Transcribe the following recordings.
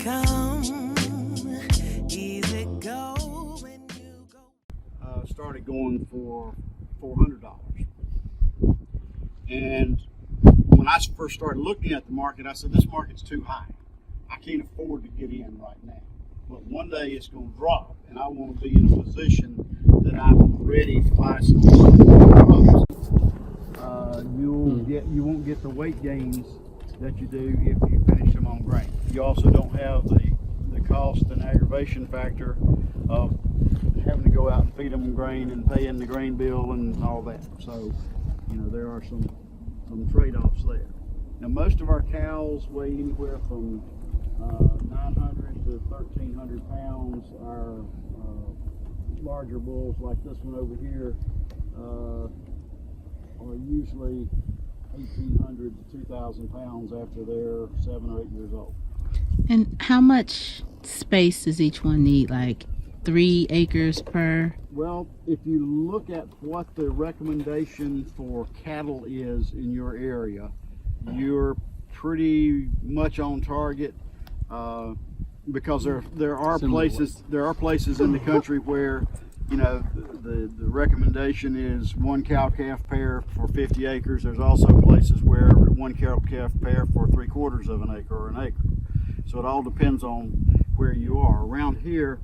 come, easy go when you go. Started going for $400. And when I first started looking at the market, I said, this market's too high. I can't afford to get in right now. But one day it's going to drop, and I want to be in a position that I'm ready to buy some crops. You won't get the weight gains that you do if you finish them on grain. You also don't have the cost and aggravation factor of having to go out and feed them grain and paying the grain bill and all that. So, there are some trade-offs there. Now, most of our cows weigh anywhere from 900 to 1,300 pounds. Our larger bulls, like this one over here, are usually 1,800 to 2,000 pounds after they're 7 or 8 years old. And how much space does each one need? Like 3 acres per? Well, if you look at what the recommendation for cattle is in your area, you're pretty much on target, because there are places in the country where the recommendation is 1 cow-calf pair for 50 acres. There's also places where 1 cow-calf pair for 3/4 of an acre or an acre. So it all depends on where you are. Around here,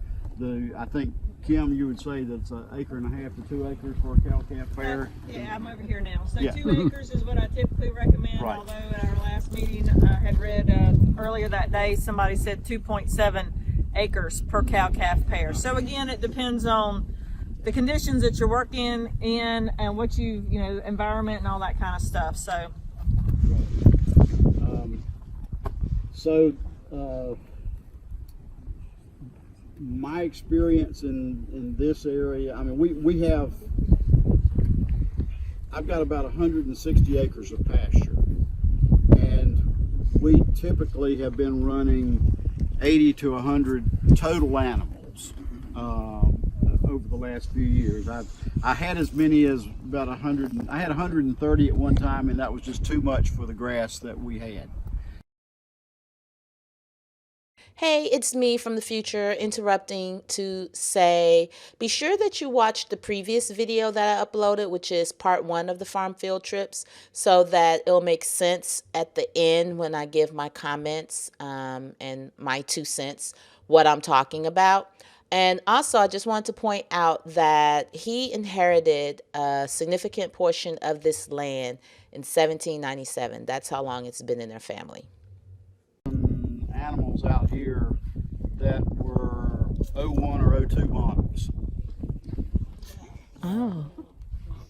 I think, Kim, you would say that's 1.5 acres to 2 acres for a cow-calf pair. Yeah, I'm over here now. So Yeah. 2 acres is what I typically recommend. Right. Although at our last meeting, I had read earlier that day, somebody said 2.7 acres per cow-calf pair. So again, it depends on the conditions that you're working in and what environment and all that kind of stuff. So. My experience in this area, I mean, I've got about 160 acres of pasture, and we typically have been running 80 to 100 total animals over the last few years. I had as many as about 100. I had 130 at one time, and that was just too much for the grass that we had. Hey, it's me from the future interrupting to say, be sure that you watch the previous video that I uploaded, which is part 1 of the farm field trips, so that it'll make sense at the end when I give my comments and my 2 cents, what I'm talking about. And also, I just wanted to point out that he inherited a significant portion of this land in 1797. That's how long it's been in their family. Animals out here that were 01 or 02 models. Oh,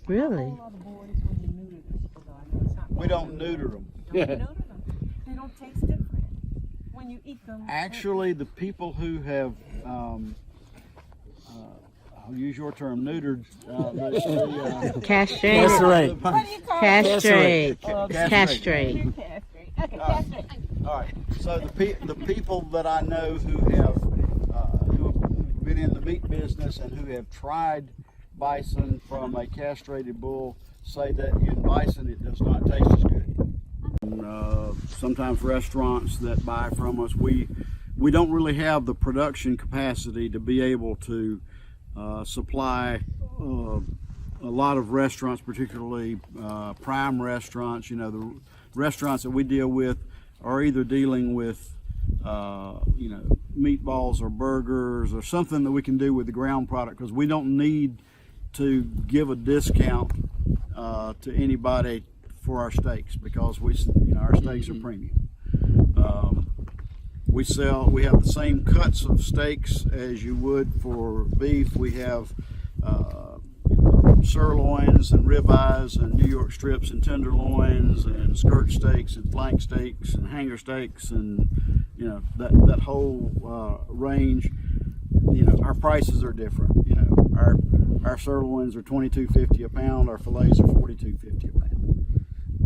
really? We don't neuter them. They don't taste different when you eat them. Actually, the people who have, I'll use your term, neutered, Castrate. What do you call Castrate. Castrate. Castrate. All right. So the people that I know who have been in the meat business and who have tried bison from a castrated bull say that in bison it does not taste as good. And, sometimes restaurants that buy from us, we don't really have the production capacity to be able to supply a lot of restaurants, particularly prime restaurants. The restaurants that we deal with are either dealing with meatballs or burgers or something that we can do with the ground product, because we don't need to give a discount to anybody for our steaks, because our steaks are premium. We have the same cuts of steaks as you would for beef. We have sirloins and ribeyes and New York strips and tenderloins and skirt steaks and flank steaks and hanger steaks, and that whole range. Our prices are different. Our sirloins are $22.50 a pound. Our fillets are $42.50 a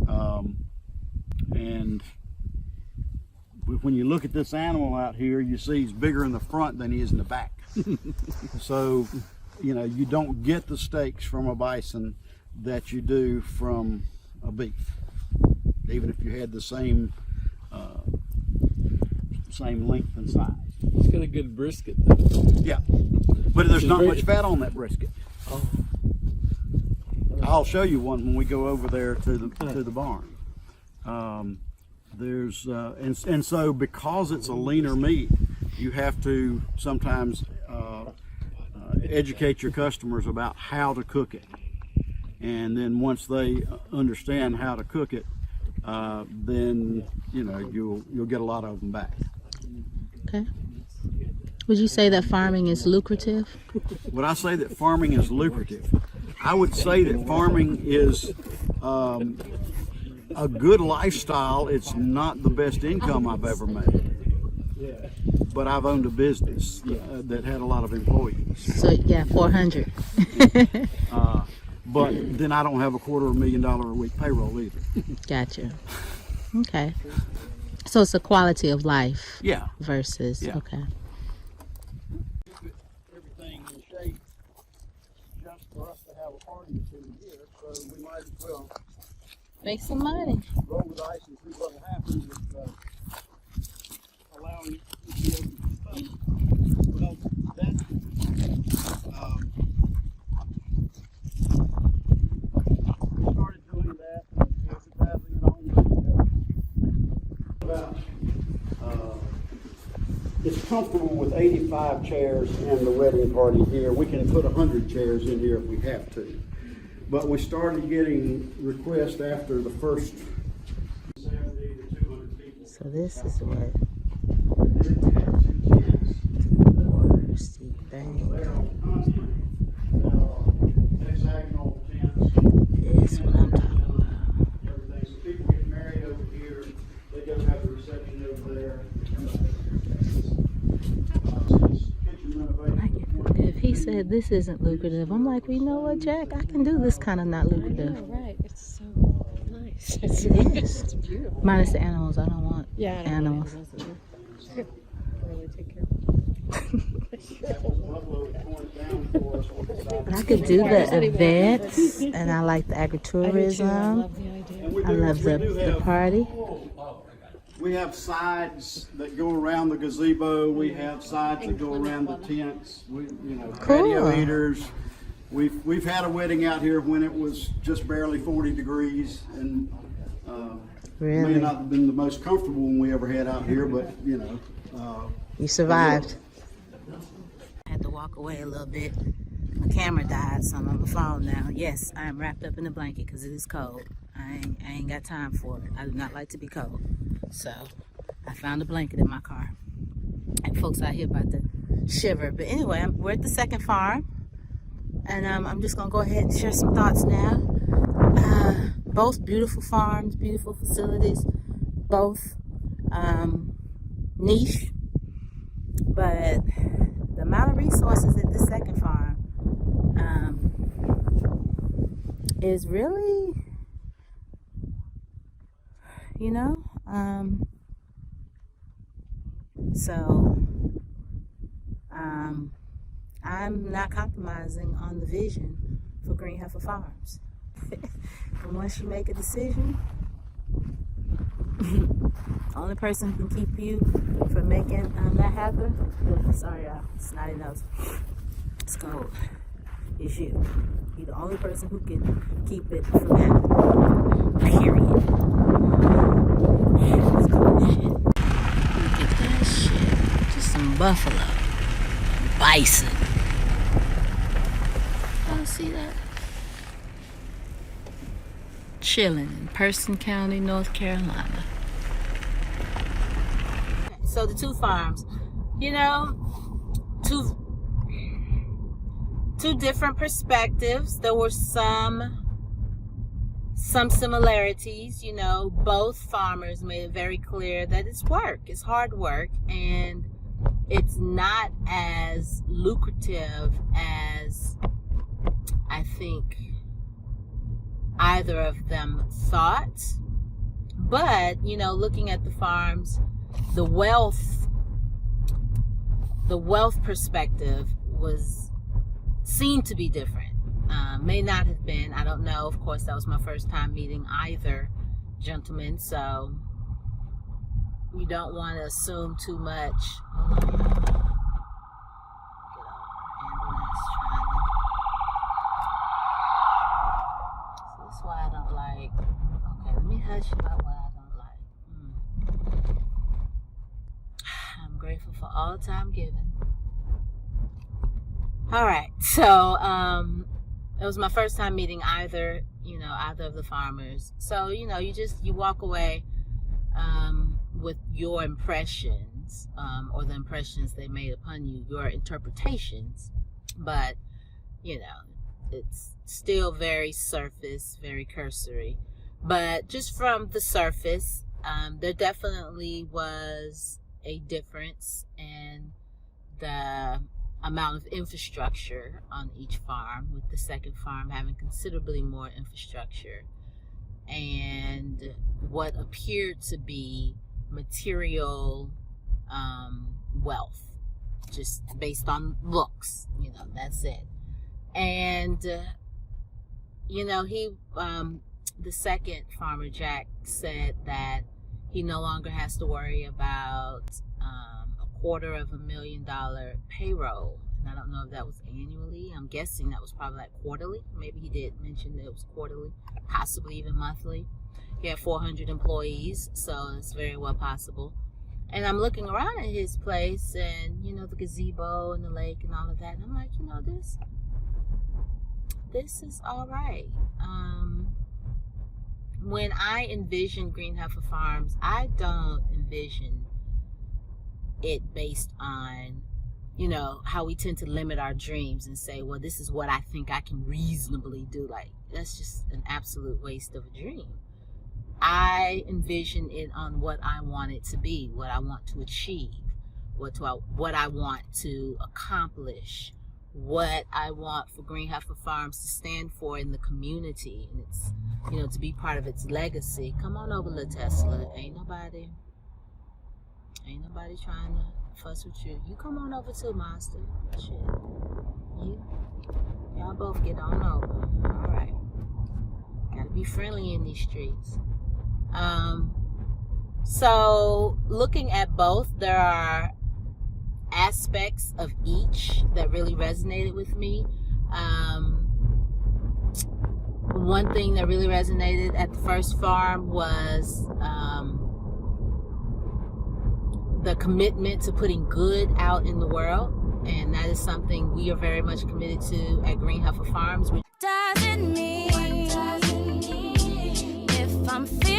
pound. And when you look at this animal out here, you see he's bigger in the front than he is in the back. So you don't get the steaks from a bison that you do from a beef, even if you had the same same length and size. It's got a good brisket though. Yeah, but there's not very- much fat on that brisket. Oh. I'll show you one when we go over there to the barn. And so because it's a leaner meat, you have to sometimes educate your customers about how to cook it, and then once they understand how to cook it, then you'll get a lot of them back. Okay. Would you say that farming is lucrative? Would I say that farming is lucrative? I would say that farming is a good lifestyle. It's not the best income I've ever made, but I've owned a business that had a lot of employees. So yeah, 400. But then I don't have a $250,000 a week payroll either. Gotcha. Okay. So it's a quality of life. Yeah. Versus Yeah. okay. Everything in shape just for us to have a party or two here, so we might as well Make some money. roll the dice and see what will happen with allowing it to be able to stay. Well, that we started doing that, advertising it on it's comfortable with 85 chairs and the wedding party here. We can put 100 chairs in here if we have to. But we started getting requests after the first 70 to 200 people. So this is what Steve Bank Hexagonal tents. is what I'm talking about. Everything. So people get married over here. They go have the reception over there. Kitchen renovation. If he said this isn't lucrative, I'm like, well, you know what, Jack? I can do this kind of not lucrative. Right, it's so nice. It is. It's beautiful. Minus the animals. I don't want Yeah, I don't animals. know what it is. Really take care But I could do the events, and I like the I agritourism. love the idea. I love the party. We have sides that go around the gazebo. We have sides that go around the tents. Patio Cool. heaters. We've had a wedding out here when it was just barely 40 degrees, and may Really? not have been the most comfortable one we ever had out here, but You survived. I had to walk away a little bit. My camera died, so I'm on the phone now. Yes, I am wrapped up in a blanket because it is cold. I ain't got time for it. I do not like to be cold. So I found a blanket in my car. And folks out here about to shiver. But anyway, we're at the second farm. And I'm just going to go ahead and share some thoughts now. Both beautiful farms, beautiful facilities. Both niche. But the amount of resources at this second farm is really, I'm not compromising on the vision for Green Heifer Farms. And once you make a decision, only person who can keep you from making that happen, sorry y'all, snotty nose, it's cold, is you. You're the only person who can keep it from happening, period. It's cold as shit. Look at that shit, just some buffalo, bison. Oh, see that? Chilling in Person County, North Carolina. So the two farms, two different perspectives. There were some similarities. Both farmers made it very clear that it's work, it's hard work, and it's not as lucrative as I think either of them thought. But looking at the farms, the wealth perspective seemed to be different. May not have been, I don't know. Of course, that was my first time meeting either gentleman, so you don't want to assume too much. Hold on. Get over. Ambulance trying to. So that's why I don't like. Okay, let me hush about what I don't like. I'm grateful for all time given. All right, so it was my first time meeting either of the farmers. So you walk away with your impressions, or the impressions they made upon you, your interpretations, but it's still very surface, very cursory. But just from the surface, there definitely was a difference in the amount of infrastructure on each farm, with the second farm having considerably more infrastructure, and what appeared to be material wealth, just based on looks. That's it. And the second farmer, Jack, said that he no longer has to worry about $250,000 payroll. And I don't know if that was annually. I'm guessing that was probably like quarterly. Maybe he did mention that it was quarterly, possibly even monthly. He had 400 employees, so it's very well possible. And I'm looking around at his place, and the gazebo and the lake and all of that, and I'm like, this is all right. When I envision Green Heifer Farms, I don't envision it based on how we tend to limit our dreams and say, well, this is what I think I can reasonably do. Like, that's just an absolute waste of a dream. I envision it on what I want it to be, what I want to achieve, what I want to accomplish, what I want for Green Heifer Farms to stand for in the community, and it's to be part of its legacy. Come on over, little Tesla. Ain't nobody trying to fuss with you. You come on over too, Monster. Shit. Y'all both get on over. All right. Gotta be friendly in these streets. So looking at both, there are aspects of each that really resonated with me. One thing that really resonated at the first farm was the commitment to putting good out in the world, and that is something we are very much committed to at Green Heifer Farms. Doesn't mean if I'm feeling